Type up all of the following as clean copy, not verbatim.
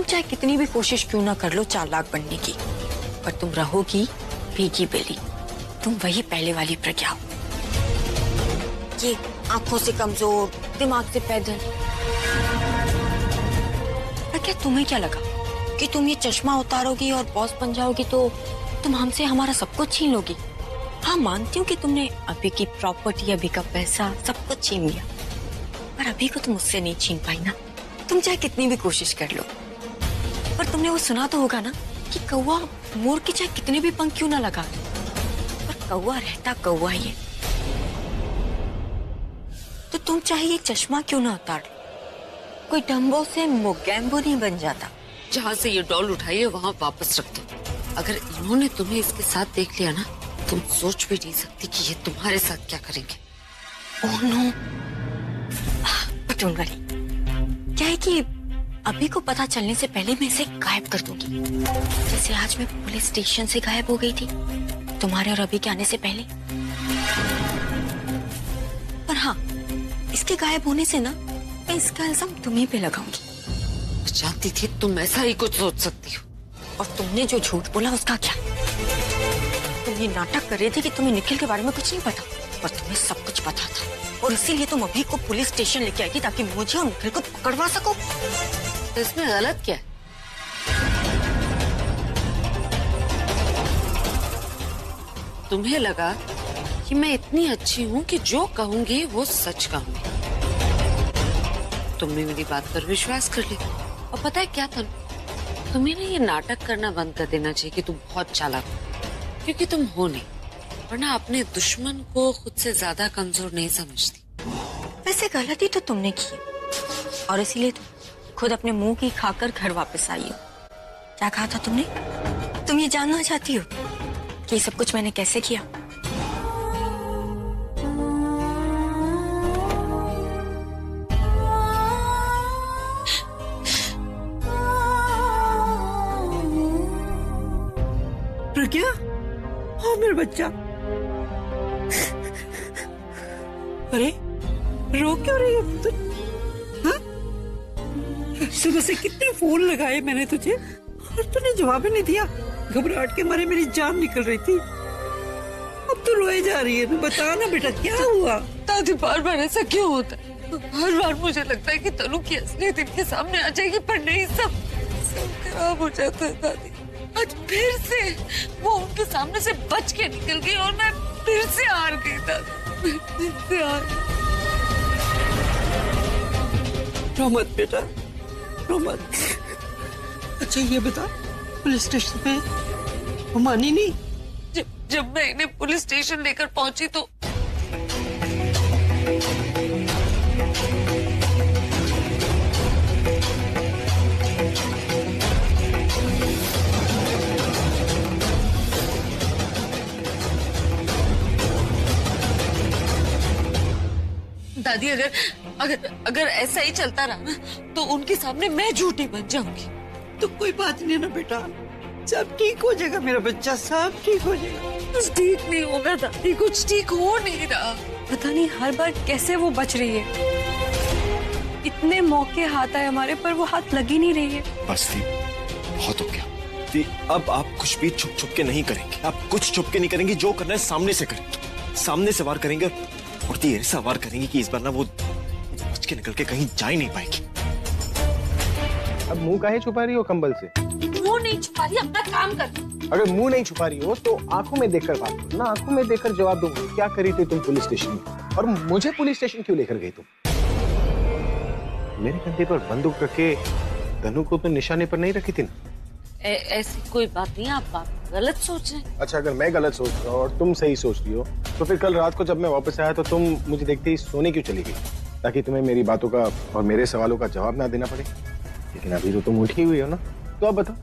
तुम चाहे कितनी भी कोशिश क्यों ना कर लो चालाक बनने की, पर तुम रहोगी भीगी बिल्ली। तुम वही पहले वाली प्रज्ञा हो, ये आंखों से कमजोर, दिमाग से पैदल। पर क्या तुम्हें क्या लगा कि तुम ये चश्मा उतारोगी और बॉस बन जाओगी तो तुम हमसे हमारा सब कुछ छीन लोगी? हाँ, मानती हूँ कि तुमने अभी की प्रॉपर्टी, अभी का पैसा, सब कुछ छीन लिया, पर अभी को तुम मुझसे नहीं छीन पाई ना। तुम चाहे कितनी भी कोशिश कर लो। पर तुमने वो सुना तो होगा ना कि कौवा मोर के चाहे कितने भी पंख क्यों ना लगा, पर कौवा रहता कौवा ही है। तो तुम चाहे ये चश्मा क्यों ना उतार लो, कोई डम्बो से मोगैम्बो नहीं बन जाता। जहाँ से ये डॉल उठाई है वहाँ वापस रख दो। अगर इन्होंने तुम्हें इसके साथ देख लिया ना, तुम सोच भी नहीं सकती कि ये तुम्हारे साथ क्या करेंगे। Oh no, don't worry. क्या है कि अभी को पता चलने से पहले मैं इसे गायब कर दूंगी, जैसे आज मैं पुलिस स्टेशन से गायब हो गई थी तुम्हारे और अभी के आने से पहले। पर हाँ, इसके गायब होने से ना मैं इसका इल्जाम तुम्हीं पे लगाऊंगी। जानती थी तुम ऐसा ही कुछ सोच सकती हो। और तुमने जो झूठ बोला उसका क्या? तुम ये नाटक कर रही थी कि तुम्हें निखिल के बारे में कुछ नहीं पता, पर तुम्हें सब कुछ पता था, और इसीलिए तुम अभी को पुलिस स्टेशन लेके आई थी ताकि मुझे और निखिल को पकड़वा सको। तो इसमें गलत क्या है? तुम्हें लगा कि मैं इतनी अच्छी हूँ कि जो कहूंगी वो सच कहूंगी। तुमने मेरी बात पर विश्वास कर लिया। और पता है क्या था, तुम्हें ना ये नाटक करना बंद कर देना चाहिए कि तुम बहुत चालाक हो, क्योंकि तुम हो नहीं, वरना अपने दुश्मन को खुद से ज्यादा कमजोर नहीं समझती। वैसे गलती तो तुमने की है, और इसीलिए तुम खुद अपने मुंह की खाकर घर वापस आई हो। क्या कहा था तुमने? तुम ये जानना चाहती हो कि ये सब कुछ मैंने कैसे किया? प्रज्ञा, हाँ मेरा बच्चा। अरे रो क्यों रही है तू? हाँ? सुबह से कितने फोन लगाए मैंने तुझे और तूने जवाब ही नहीं दिया। घबराहट के मारे मेरी जान निकल रही थी। अब तू रोए जा रही है। बता ना बेटा क्या हुआ? दादी, बार बार ऐसा क्यों होता है? हर बार मुझे लगता है कि तनु की असलियत इनके सामने आ जाएगी, पर नहीं, सब खराब हो जाता है दादी। आज फिर से वो उनके सामने से बच के निकल गई और मैं फिर से हार गई दादी, फिर से हार। रो मत बेटा, रो मत। अच्छा ये बता, पुलिस स्टेशन पे वो मानी नहीं? जब मैं इन्हें पुलिस स्टेशन लेकर पहुंची तो दादी, अगर ऐसा ही चलता रहा ना तो उनके सामने मैं झूठी बन जाऊंगी। तो कोई बात नहीं ना बेटा, सब ठीक हो जाएगा मेरा बच्चा, सब ठीक हो जाएगा। कुछ ठीक नहीं होगा दादी, कुछ ठीक हो नहीं रहा। पता नहीं हर बार कैसे वो बच रही है। इतने मौके हाथ आए हमारे, पर वो हाथ लग ही नहीं रही है। बस दी, बहुत हो गया दी। अब आप कुछ भी छुप छुप के नहीं करेंगे, आप कुछ छुप के नहीं करेंगे। जो करना है सामने से करेंगे, सामने से वार करेंगे और दी ऐसा वार करेंगे कि इस बार ना वो बच के निकल के कहीं जा ही नहीं पाएगी। अब मुंह काहे छुपा रही हो कंबल से? मुंह नहीं छुपा रही, अपना काम कर। अगर मुंह नहीं छुपा रही हो तो आंखों में देखकर बात करो ना। आंखों में देखकर जवाब दूंगा। क्या करी थी तुम पुलिस स्टेशन में, और मुझे पुलिस स्टेशन क्यों लेकर गई तुम? मेरे कंधे पर बंदूक रखे धनु को तो निशाने पर नहीं रखी थी ना? ऐसी कोई बात नहीं, आप गलत सोच रहे हैं। अच्छा, अगर मैं गलत सोच रहा हूँ और तुम सही सोच रही हो तो फिर कल रात को जब मैं वापस आया तो तुम मुझे देखते ही सोने क्यों चली गई, ताकि तुम्हें मेरी बातों का और मेरे सवालों का जवाब ना देना पड़े। लेकिन अभी तो तुम उठी हुई हो ना, तो अब बताओ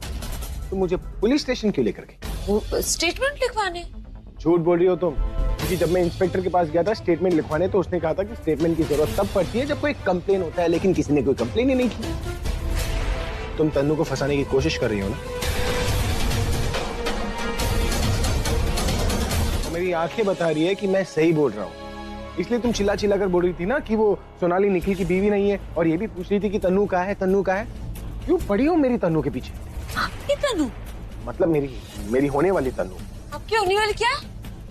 तुम मुझे पुलिस स्टेशन क्यों लेकर गई? वो स्टेटमेंट लिखवाने। झूठ बोल रही हो तुम, क्योंकि जब मैं इंस्पेक्टर के पास गया था स्टेटमेंट लिखवाने तो उसने कहा था कि स्टेटमेंट की जरूरत तब पड़ती है जब कोई कंप्लेन होता है, लेकिन किसी ने कोई कंप्लेन ही नहीं की। तुम तन्नू को फंसाने की कोशिश कर रही हो ना? तो मेरी आंखें बता रही है कि मैं सही बोल रहा हूँ, इसलिए तुम चिल्ला चिल्ला कर बोल रही थी ना कि वो सोनाली निखिल की बीवी नहीं है, और ये भी पूछ रही थी कि तन्नू कहाँ है, तन्नू कहाँ है। क्यों पड़ी हो मेरी तन्नू के पीछे? आपकी तनु? मतलब मेरी होने वाली तन्नू। आपकी होने वाली क्या?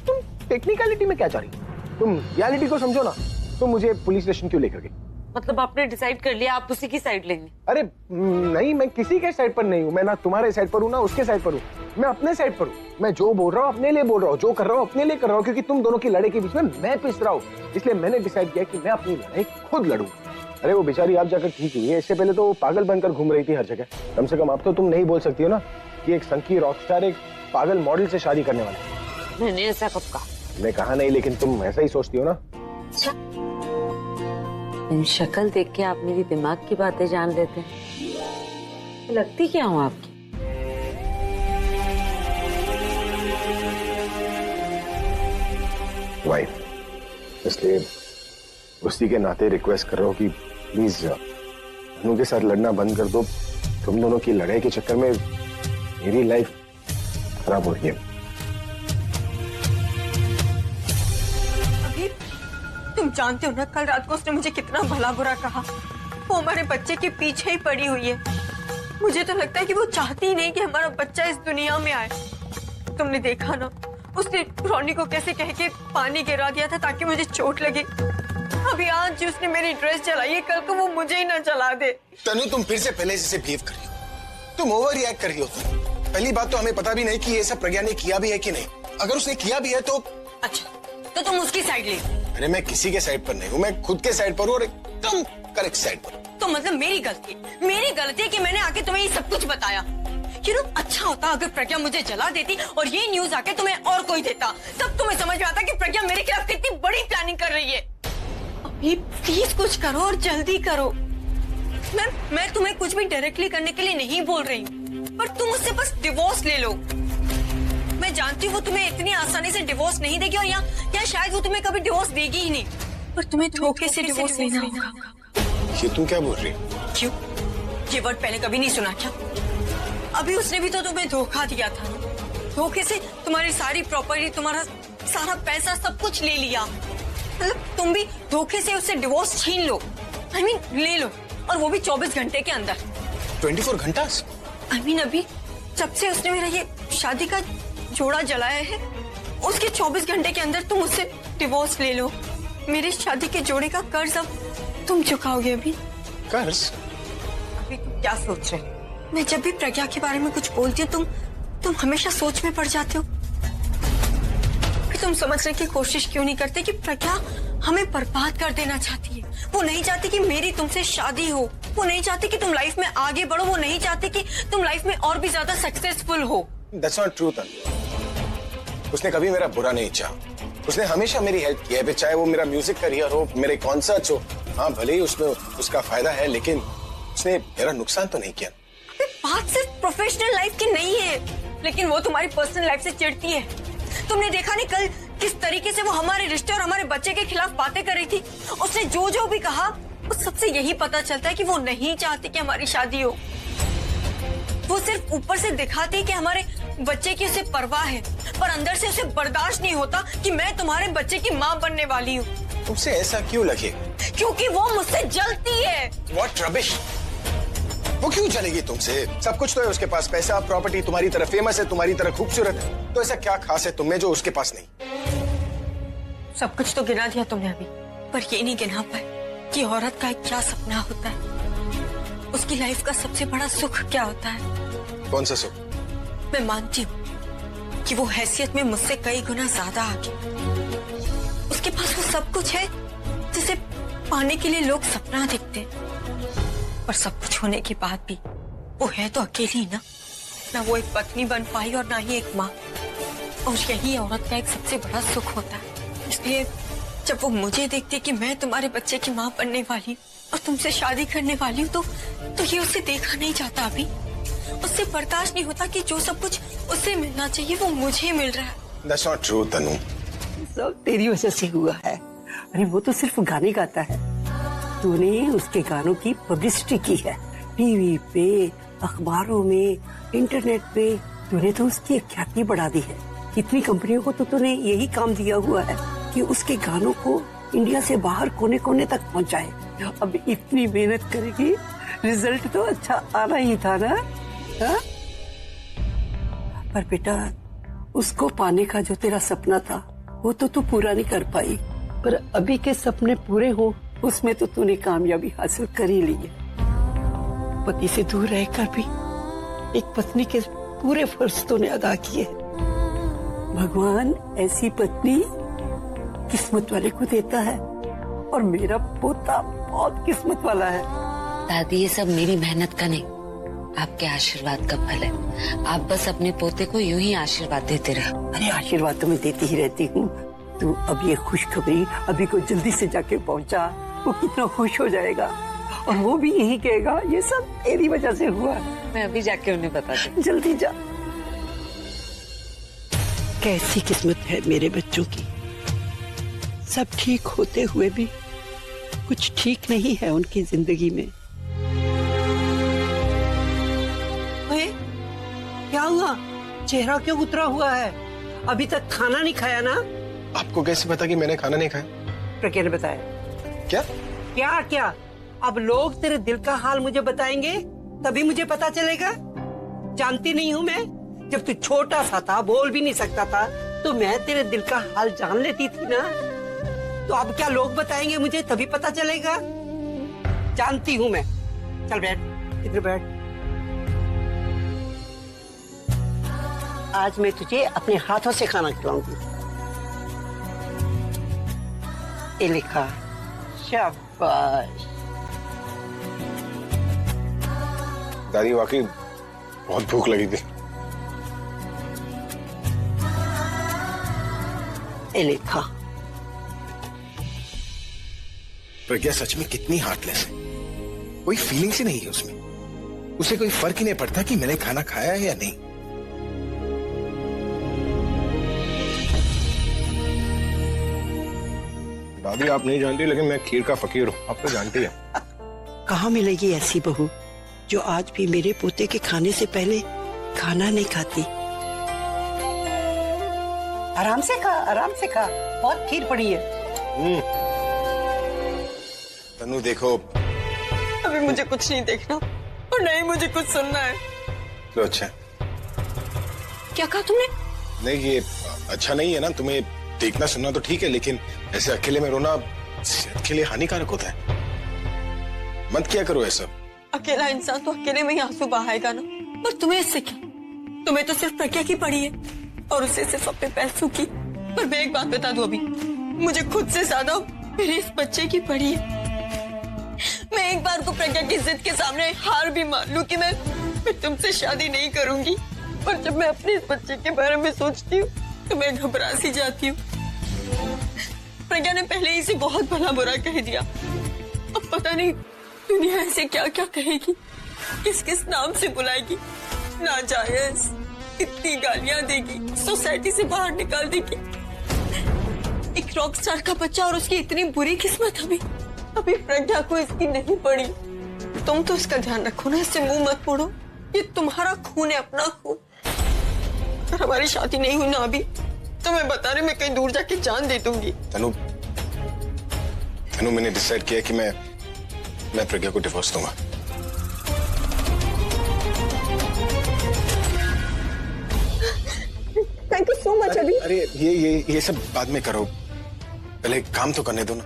तुम टेक्निकलिटी में क्या चाह रही हो? तुम रियलिटी को समझो ना। तुम मुझे पुलिस स्टेशन क्यों लेकर गई? मतलब आपने डिसाइड कर लिया आप उसी की साइड लेंगे? अरे नहीं, मैं किसी के साइड पर नहीं हूँ। मैं ना तुम्हारे साइड पर हूँ ना उसके साइड पर हूँ। मैं अपने साइड पर हूँ। मैं जो बोल रहा हूँ अपने लिए बोल रहा हूँ, जो कर रहा हूँ अपने लिए कर रहा हूँ, क्योंकि तुम दोनों की लड़ाई के बीच में मैं पिस रहा हूँ। इसलिए मैंने डिसाइड किया कि मैं अपनी लड़ाई खुद लड़ूंगा। अरे वो बेचारी आप जाकर ठीक हुई है, इससे पहले तो वो पागल बनकर घूम रही थी हर जगह। कम से कम अब तो तुम नहीं बोल सकती हो ना कि एक संकी रॉकस्टार एक पागल मॉडल से शादी करने वाला। मैंने ऐसा कब कहा? मैं कहा नहीं, लेकिन तुम ऐसा ही सोचती हो ना। शक्ल देख के आप मेरी दिमाग की बातें जान लेते हैं। लगती क्या हूँ आपकी? वाइफ, इसलिए उसी के नाते रिक्वेस्ट कर रहा हूँ कि प्लीज अनु के साथ लड़ना बंद कर दो। तुम दोनों की लड़ाई के चक्कर में मेरी लाइफ खराब हो रही है। अभी तुम जानते हो ना कल रात को उसने मुझे कितना भला बुरा कहा। वो हमारे बच्चे के पीछे ही पड़ी हुई है। मुझे तो लगता है कि वो चाहती ही नहीं कि हमारा बच्चा इस दुनिया में आए। तुमने देखा ना उसने रोनी को कैसे कह के पानी गिरा दिया था ताकि मुझे चोट लगे। अभी आज जो उसने मेरी ड्रेस जलाई है, कल को वो मुझे ही ना जला दे। तनु, तुम फिर से पहले जैसे बिहेव कर रही हो। तुम ओवर रिएक्ट कर रही हो। पहली बात तो हमें पता भी नहीं कि ये सब प्रज्ञा ने किया भी है कि नहीं। अगर उसने किया भी है तो अच्छा, तो तुम उसकी साइड ले। अरे मैं किसी के साइड पर नहीं हूँ, मैं खुद के साइड पर हूँ और एकदम करेक्ट साइड पर। तो मतलब मेरी गलती है कि मैंने आके तुम्हें ये सब कुछ बताया। अच्छा होता अगर प्रज्ञा मुझे जला देती और ये न्यूज आके तुम्हें और कोई देता, तब तुम्हें समझ में आता कि प्रज्ञा मेरे खिलाफ कितनी बड़ी प्लानिंग कर रही है। अभी प्लीज कुछ करो और जल्दी करो। मैं तुम्हें कुछ भी डायरेक्टली करने के लिए नहीं बोल रही हूँ, पर तुम मुझसे बस डिवोर्स ले लो। मैं जानती हूँ वो तुम्हें इतनी आसानी से डिवोर्स नहीं देगी और या शायद वो तुम्हें कभी डिवोर्स देगी ही नहीं, पर तुम्हें धोखे से डिवोर्स लेना होगा। ये तुम क्या बोल रही हो? क्यों? ये वर्ड पहले कभी नहीं सुना क्या? अभी उसने भी तो तुम्हें धोखा दिया था। धोखे से तुम्हारी सारी प्रॉपर्टी, तुम्हारा सारा पैसा, सब कुछ ले लिया। मतलब तुम भी धोखे से उससे डिवोर्स छीन लो। I mean, ले लो, और वो भी 24 घंटे के अंदर। 24 घंटा? I mean, अभी जब से उसने मेरा ये शादी का जोड़ा जलाया है, उसके 24 घंटे के अंदर तुम उससे डिवोर्स ले लो। मेरी शादी के जोड़े का कर्ज अब तुम चुकाओगे। अभी कर्ज? अभी तुम क्या सोच रहे हो? मैं जब भी प्रज्ञा के बारे में कुछ बोलती हूँ तुम हमेशा सोच में पड़ जाते हो। फिर तुम समझने की कोशिश क्यों नहीं करते कि प्रज्ञा हमें बर्बाद कर देना चाहती है। वो नहीं चाहती कि मेरी तुमसे शादी हो। वो नहीं चाहती कि तुम लाइफ में आगे बढ़ो। वो नहीं चाहती कि तुम लाइफ में और भी ज्यादा सक्सेसफुल हो। That's not true, तनु। उसने कभी मेरा बुरा नहीं चाहा। उसने हमेशा मेरी हेल्प की है, चाहे वो मेरा म्यूजिक करियर हो, मेरे कॉन्सर्ट्स हो। हाँ, भले ही उसमें उसका फायदा है, लेकिन उसने मेरा नुकसान तो नहीं किया। बात सिर्फ प्रोफेशनल लाइफ की नहीं है, लेकिन वो तुम्हारी पर्सनल लाइफ से चिढ़ती है। तुमने देखा नहीं कल किस तरीके से वो हमारे रिश्ते और हमारे बच्चे के खिलाफ बातें कर रही थी। उसने जो भी कहा उस सबसे यही पता चलता है कि वो नहीं चाहती कि हमारी शादी हो। वो सिर्फ ऊपर से दिखाती है कि हमारे बच्चे की उसे परवाह है, पर अंदर से उसे बर्दाश्त नहीं होता कि मैं तुम्हारे बच्चे की माँ बनने वाली हूँ। तुमसे ऐसा क्यों लगे? क्योंकि वो मुझसे जलती है। What rubbish! वो क्यों चलेगी तुमसे? सब कुछ तो है उसके पास, पैसा, प्रॉपर्टी, तुम्हारी तरह फेमस है, तुम्हारी तरह खूबसूरत है। तो ऐसा क्या खास है तुमने जो उसके पास नहीं? सब कुछ तो गिना दिया तुमने अभी, पर ये नहीं गिना पाए कि औरत का एक क्या सपना होता है, उसकी लाइफ का सबसे बड़ा सुख क्या होता है। कौन सा सुख? मैं मानती हूँ कि वो हैसियत में मुझसे कई गुना ज्यादा आगे। उसके पास वो सब कुछ है जिसे पाने के लिए लोग सपना देखते हैं, पर सब कुछ होने के बाद भी वो है तो अकेली ना वो एक पत्नी बन पाई और ना ही एक माँ। और यही औरत का एक सबसे बड़ा सुख होता है। इसलिए जब वो मुझे देखती कि मैं तुम्हारे बच्चे की माँ बनने वाली हूँ और तुमसे शादी करने वाली हूँ, तो ये उससे देखा नहीं जाता। अभी उससे बर्दाश्त नहीं होता कि जो सब कुछ उससे मिलना चाहिए वो मुझे मिल रहा है। That's not true, तनु। सब तेरी वजह से हुआ है। अरे वो तो सिर्फ गाने गाता है, तूने उसके गानों की पब्लिसिटी की है, टीवी पे, अखबारों में, इंटरनेट पे। तूने तो उसकी ख्याति बढ़ा दी है। कितनी कंपनियों को तो तूने यही काम दिया हुआ है कि उसके गानों को इंडिया से बाहर कोने कोने तक पहुंचाए। अब इतनी मेहनत करेगी रिजल्ट तो अच्छा आना ही था ना, हा? पर बेटा उसको पाने का जो तेरा सपना था वो तो तू पूरा नहीं कर पाई, पर अभी के सपने पूरे हो उसमें तो तूने कामयाबी हासिल कर ही ली है। पति से दूर रहकर भी एक पत्नी के पूरे फर्ज तूने अदा किए। भगवान ऐसी पत्नी किस्मत वाले को देता है और मेरा पोता बहुत किस्मत वाला है। दादी ये सब मेरी मेहनत का नहीं, आपके आशीर्वाद का फल है। आप बस अपने पोते को यूं ही आशीर्वाद देते रहो। अरे आशीर्वाद तो मैं देती ही रहती हूँ। तू अब ये खुशखबरी अभी को जल्दी से जाके पहुँचा, वो कितना खुश हो जाएगा और वो भी यही कहेगा ये सब तेरी वजह से हुआ। मैं अभी जाके उन्हें बता दूँ। जल्दी जा। कैसी किस्मत है मेरे बच्चों की, सब ठीक होते हुए भी कुछ ठीक नहीं है उनकी जिंदगी में। अरे क्या हुआ, चेहरा क्यों उतरा हुआ है? अभी तक खाना नहीं खाया ना? आपको कैसे पता कि मैंने खाना नहीं खाया? प्रज्ञा ने बताया। क्या क्या क्या? अब लोग तेरे दिल का हाल मुझे बताएंगे तभी मुझे पता चलेगा। जानती नहीं हूँ मैं? जब तू छोटा सा था, बोल भी नहीं सकता था, तो मैं तेरे दिल का हाल जान लेती थी ना। तो अब क्या लोग बताएंगे मुझे तभी पता चलेगा? जानती हूँ मैं। चल बैठ, इधर बैठ। आज मैं तुझे अपने हाथों से खाना खिलाऊंगी। ये लिखा। शाबाश। दादी वाकई बहुत भूख लगी थी। ये लिखा। प्रज्ञा सच में कितनी हार्टलेस है, कोई फीलिंग्स ही नहीं है उसमें। उसे कोई फर्क ही नहीं पड़ता कि मैंने खाना खाया है या नहीं। दादी आप नहीं जानती लेकिन मैं खीर का फकीर हूँ, आप तो जानती है। कहाँ मिलेगी ऐसी बहू जो आज भी मेरे पोते के खाने से पहले खाना नहीं खाती? आराम से खा, आराम से खा, बहुत खीर पड़ी है। तनु देखो, अभी मुझे कुछ नहीं देखना और नहीं मुझे कुछ सुनना है। तो अच्छा। क्या कहा तुमने? नहीं ये अच्छा नहीं है ना, तुम्हें देखना सुनना तो ठीक है, लेकिन ऐसे अकेले में रोना सेहत के लिए हानिकारक होता है। मत क्या करो ऐसा। अकेला इंसान तो अकेले में ही आंसू बहाएगा ना, और तुम्हें इससे क्या? तुम्हें तो सिर्फ प्रज्ञा की पड़ी है और उसे सिर्फ अपने पैसों की। पर मैं एक बात बता दूं, अभी मुझे खुद से ज्यादा मेरे इस बच्चे की पड़ी है। मैं एक बार को प्रज्ञा की जिद के सामने हार भी मान लूं कि मैं तुमसे शादी नहीं करूंगी, और जब मैं अपने इस बच्चे के बारे में सोचती हूँ तो मैं घबरा सी जाती हूँ। प्रज्ञा ने पहले ही से बहुत भला बुरा कह दिया, अब पता नहीं दुनिया ऐसे क्या क्या कहेगी, किस किस नाम से बुलाएगी, नाजायज इतनी गालियां देगी, सोसाइटी से बाहर निकाल देगी। एक रॉक स्टार का बच्चा और उसकी इतनी बुरी किस्मत अभी प्रज्ञा को इसकी नहीं पड़ी। तुम तो इसका ध्यान रखो ना, इससे मुंह मत मोड़ो, ये तुम्हारा खून है, अपना खून। अगर हमारी शादी नहीं हुई ना अभी, तो मैं बता रही, मैं कहीं दूर जाके जान दे दूंगी। तनु मैंने डिसाइड किया कि मैं प्रज्ञा को डिवोर्स दूंगा। Thank you so much. अभी अरे ये सब बाद में करो, पहले काम तो करने दो ना।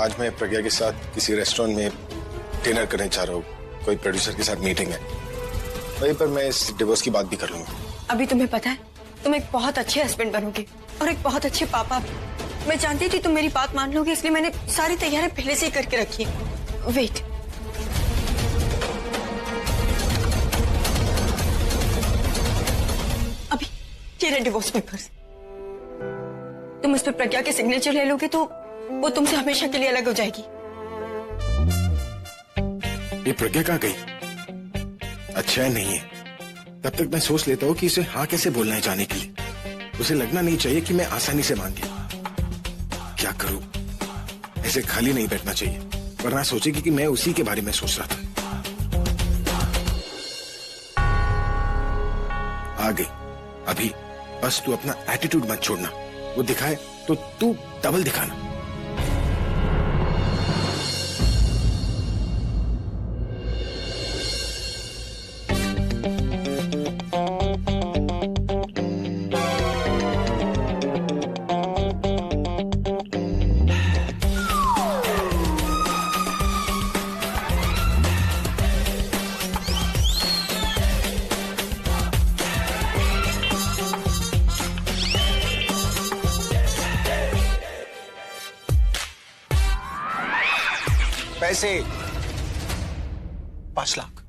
आज मैं प्रज्ञा के साथ किसी रेस्टोरेंट में डिनर करने जा रहा हूँ, कोई प्रोड्यूसर के साथ मीटिंग है, वहीं पर मैं इस डिवोर्स की बात भी कर लूंगा। अभी तुम्हें पता है, तुम एक बहुत अच्छे हस्बैंड बनोगे और एक बहुत अच्छे पापा भी। मैं जानती थी तुम मेरी बात मान लोगे, इसलिए मैंने सारी तैयारियां पहले से ही करके रखी है। वेट, अभी ये रहे डिवोर्स पेपर्स। तुम इस पे प्रज्ञा के सिग्नेचर ले लोगे तो वो तुमसे हमेशा के लिए अलग हो जाएगी। ये प्रज्ञा कहाँ गई? अच्छा है नहीं है, तब तक मैं सोच लेता हूँ कि इसे हाँ कैसे बोलना है जाने के लिए। उसे लगना नहीं चाहिए कि मैं आसानी से मान गया। क्या करूं, ऐसे खाली नहीं बैठना चाहिए, वरना सोचेगी कि मैं उसी के बारे में सोच रहा था। आ गई अभी, बस तू अपना एटीट्यूड मत छोड़ना, वो दिखाए तो तू डबल दिखाना। पैसे 5 लाख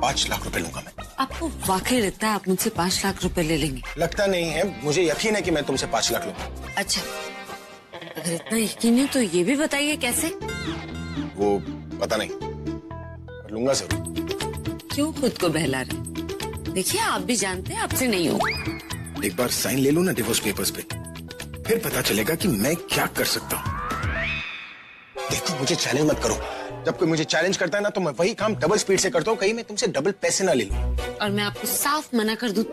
5 लाख रुपए लूंगा मैं। आपको वाकई लगता है आप मुझसे 5 लाख रुपए ले लेंगे? लगता नहीं है, मुझे यकीन है कि मैं तुमसे 5 लाख लूंगा। अच्छा, अगर इतना यकीन है तो ये भी बताइए कैसे? वो पता नहीं, पर लूंगा जरूर। क्यों खुद को बहला रहे? देखिए आप भी जानते हैं आपसे नहीं होगा। एक बार साइन ले लो ना डिवोर्स पेपर्स पे, फिर पता चलेगा कि मैं क्या कर सकता हूँ। देखो मुझे चैलेंज मत करो, जब कोई मुझे चैलेंज करता है ना तो मैं वही काम डबल स्पीड से करता हूँ, कहीं मैं तुमसे डबल पैसे ना ले लूं। और मैं आपको साफ मना कर दूं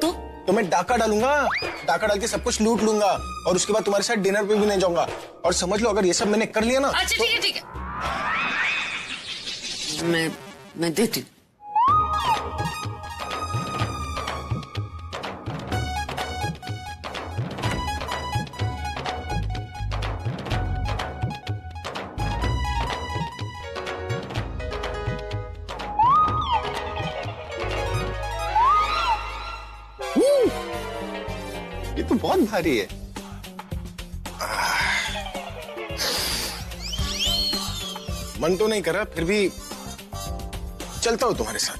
तो मैं डाका डालूंगा, डाका डाल के सब कुछ लूट लूंगा और उसके बाद तुम्हारे साथ डिनर पे भी नहीं जाऊंगा। और समझ लो अगर ये सब मैंने कर लिया ना। अच्छा ठीक है ठीक है, मैं देती हूँ। ये तो बहुत भारी है। मन तो नहीं करा, फिर भी चलता हूं तुम्हारे साथ।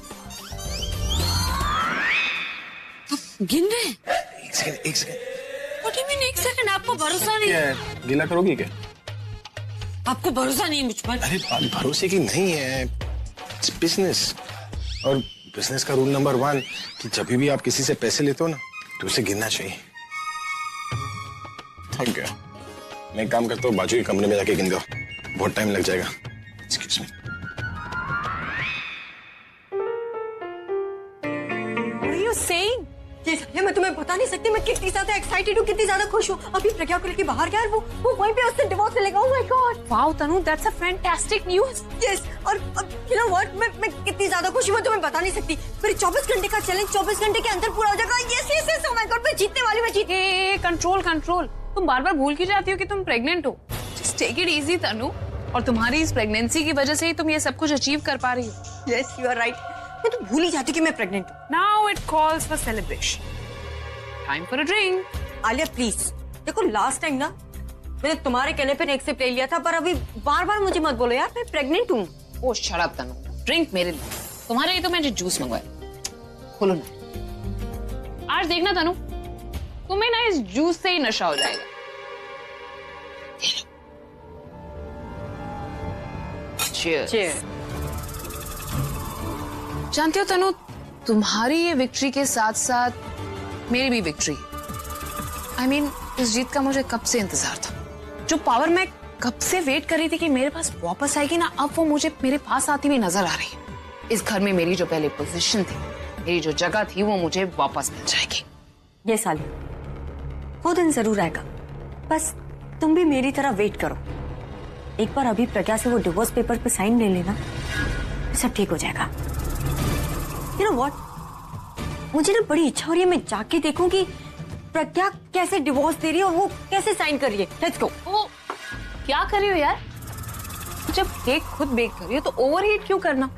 गिन रहे हैं? एक second. What do you mean, एक सेकंड? आपको भरोसा नहीं? क्या गीला करोगी क्या? आपको भरोसा नहीं मुझ पर? अरे बात भरोसे की नहीं है, बिजनेस। और बिजनेस का रूल नंबर 1 कि जब भी आप किसी से पैसे लेते हो ना तो उसे गिनना चाहिए। थक गया, मैं एक काम करता हूँ, बाजू के कमरे में जाके गिन दो, बहुत टाइम लग जाएगा। Excuse me. What are you saying? ये मैं तुम्हें बता नहीं सकती मैं कितनी ज्यादा एक्साइटेड हूँ, कितनी ज्यादा खुश हूँ। अभी प्रज्ञा को लेके बाहर गया, वो वहीं पे उससे डिवोर्स मिलेगा। Oh my God! Wow, Tanu, that's a fantastic news. Yes, और you know what? मैं कितनी ज्यादा खुश हूँ मैं तुम्हें बता नहीं सकती। मेरे 24 घंटे का चैलेंज 24 घंटे के अंदर पूरा हो जाएगा। Yes, oh my God, मैं जीतने वाली, मैं जीत। कंट्रोल। तुम बार बार भूल क्यों जाती हो कि तुम प्रेग्नेंट हो? Just take it easy, तनु। और तुम्हारी इस प्रेगनेंसी की वजह से ही तुम ये सब कुछ अचीव कर पा रही हो। Yes, you are right. मैं तो भूल ही जाती कि मैं प्रेग्नेंट हूँ। Now it calls for celebration. Time for a drink. Alia please, देखो लास्ट टाइम ना मैंने तुम्हारे कहने पे नेक्स्ट स्टेप ले लिया था, पर अभी बार बार मुझे मत बोलो यार, मैं प्रेग्नेंट हूँ। ओ शट अप तनु, ड्रिंक मेरे लिए, तुम्हारे लिए तो मैंने जूस मंगवाया। खोलो ना। आज देखना तनु, तुम्हें ना इस जूस से ही नशा हो जाएगा। Cheers. Cheers. जानती हो तनु, तुम्हारी ये विक्ट्री के साथ साथ मेरी भी विक्ट्री। I mean, इस जीत का मुझे कब से इंतजार था। जो पावर मैं कब से वेट कर रही थी कि मेरे पास वापस आएगी ना, अब वो मुझे मेरे पास आती हुई नजर आ रही है। इस घर में मेरी जो पहले पोजीशन थी, मेरी जो जगह थी, वो मुझे वापस मिल जाएगी। ये साली, वो दिन जरूर आएगा, बस तुम भी मेरी तरह वेट करो। एक बार अभी प्रज्ञा से वो डिवोर्स पेपर पे साइन ले लेना, सब ठीक हो जाएगा। You know what? मुझे ना बड़ी इच्छा हो रही है मैं जाके देखूं कि प्रज्ञा कैसे डिवोर्स दे रही है और वो कैसे साइन कर रही है। Let's go. ओ, क्या कर रही हो यार? जब केक खुद बेक कर रही हो तो ओवरहीट क्यों करना?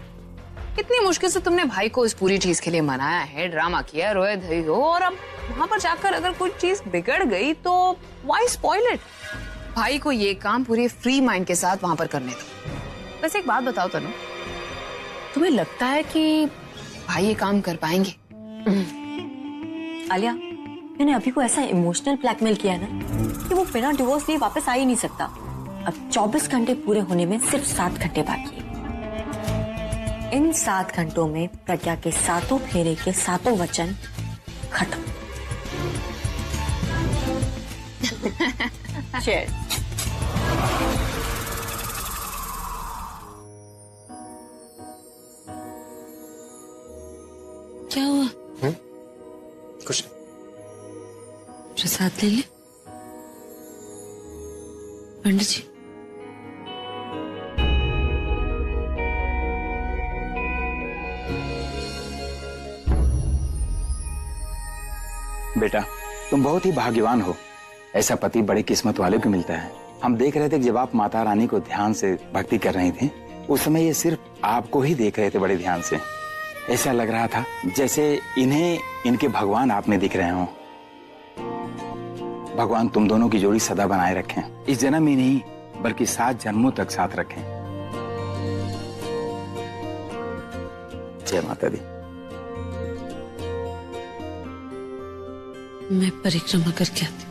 इतनी मुश्किल से तुमने भाई को इस पूरी चीज के लिए मनाया है, ड्रामा किया, रोए धोए हो, और अब वहां पर जाकर अगर कोई चीज बिगड़ गई तो व्हाई स्पॉइल इट? भाई को ये काम पूरे फ्री माइंड के साथ वहां पर करने दो। वैसे एक बात बताओ तनु, तुम्हें लगता है कि भाई ये काम कर पाएंगे? आलिया, मैंने अभी को ऐसा इमोशनल ब्लैकमेल किया है ना कि वो बिना डिवोर्स लिए वापस आ ही नहीं सकता। अब 24 घंटे पूरे होने में सिर्फ 7 घंटे बाकी है। इन 7 घंटों में प्रज्ञा के 7 फेरे के 7 वचन खत्म। Cheers. क्या हुआ? कुछ प्रसाद ले ले। पंडित जी, बेटा तुम बहुत ही भाग्यवान हो, ऐसा पति बड़ी किस्मत वाले को मिलता है। हम देख रहे थे कि जब आप माता रानी को ध्यान से भक्ति कर रही थी, उस समय ये सिर्फ आपको ही देख रहे थे बड़े ध्यान से। ऐसा लग रहा था जैसे इन्हें इनके भगवान आप में दिख रहे हो। भगवान तुम दोनों की जोड़ी सदा बनाए रखें, इस जन्म ही नहीं बल्कि 7 जन्मों तक साथ रखें। जय माता दी। मैं परिक्रमा करके आती हूँ।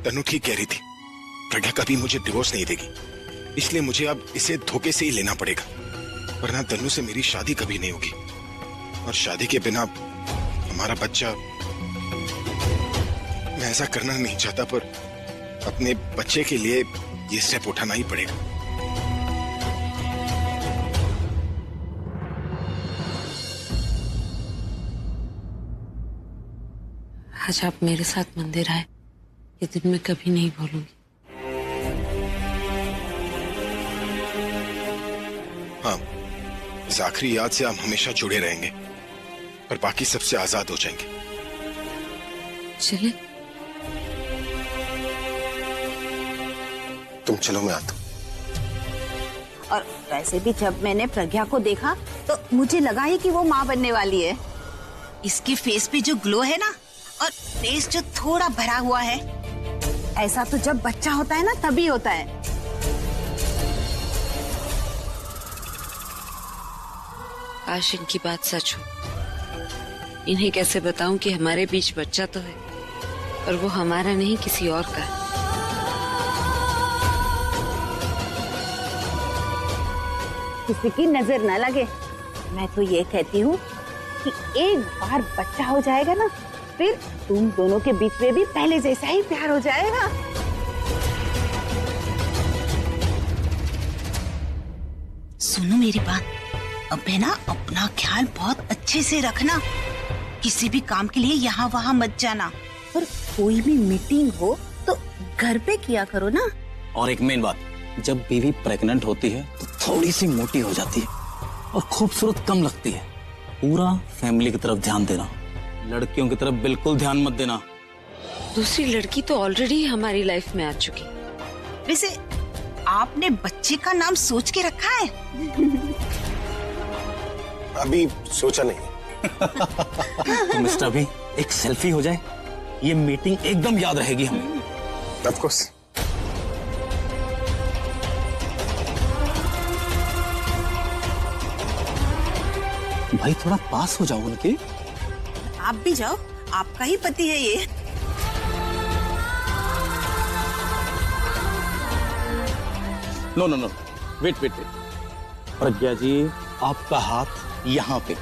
तनु ठीक कह रही थी, प्रज्ञा कभी मुझे डिवोर्स नहीं देगी, इसलिए मुझे अब इसे धोखे से ही लेना पड़ेगा, वरना तनु से मेरी शादी कभी नहीं होगी। और शादी के बिना हमारा बच्चा, मैं ऐसा करना नहीं चाहता, पर अपने बच्चे के लिए ये स्टेप उठाना ही पड़ेगा। आज आप मेरे साथ मंदिर आए, ये दिन मैं कभी नहीं भूलूंगी। हाँ, इस आखिरी याद से हम हमेशा जुड़े रहेंगे और बाकी सबसे आजाद हो जाएंगे। चले? तुम चलो, मैं आता हूं। और वैसे भी जब मैंने प्रज्ञा को देखा तो मुझे लगा ही कि वो माँ बनने वाली है। इसके फेस पे जो ग्लो है ना, और फेस जो थोड़ा भरा हुआ है, ऐसा तो जब बच्चा होता है ना तभी होता है। काश इनकी बात सच हो। इन्हें कैसे बताऊं कि हमारे बीच बच्चा तो है, और वो हमारा नहीं किसी और का है। किसी की नजर न लगे। मैं तो ये कहती हूँ कि एक बार बच्चा हो जाएगा ना, फिर तुम दोनों के बीच में भी पहले जैसा ही प्यार हो जाएगा। सुनो मेरी बात, अब है ना अपना ख्याल बहुत अच्छे से रखना। किसी भी काम के लिए यहाँ वहाँ मत जाना, और कोई भी मीटिंग हो तो घर पे किया करो ना। और एक मेन बात, जब बीवी प्रेग्नेंट होती है तो थोड़ी सी मोटी हो जाती है और खूबसूरत कम लगती है। पूरा फैमिली की तरफ ध्यान देना, लड़कियों की तरफ बिल्कुल ध्यान मत देना। दूसरी लड़की तो ऑलरेडी हमारी लाइफ में आ चुकी। वैसे आपने बच्चे का नाम सोच के रखा है? अभी सोचा नहीं। तो मिस्टर अभी एक सेल्फी हो जाए, ये मीटिंग एकदम याद रहेगी हमें। Of course. भाई थोड़ा पास हो जाओ उनके। आप भी जाओ, आपका ही पति है ये। No no no, wait wait wait. Pragya ji, आपका हाथ यहाँ पे।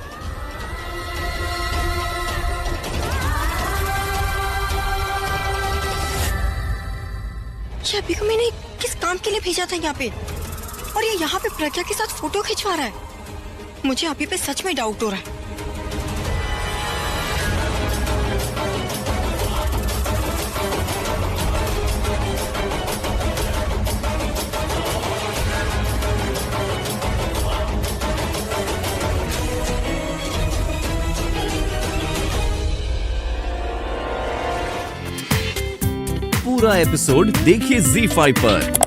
ये अभी को मैंने किस काम के लिए भेजा था यहाँ पे, और ये यहाँ पे प्रज्ञा के साथ फोटो खिंचवा रहा है। मुझे अभी पे सच में डाउट हो रहा है। पूरा एपिसोड देखिए ZEE5 पर।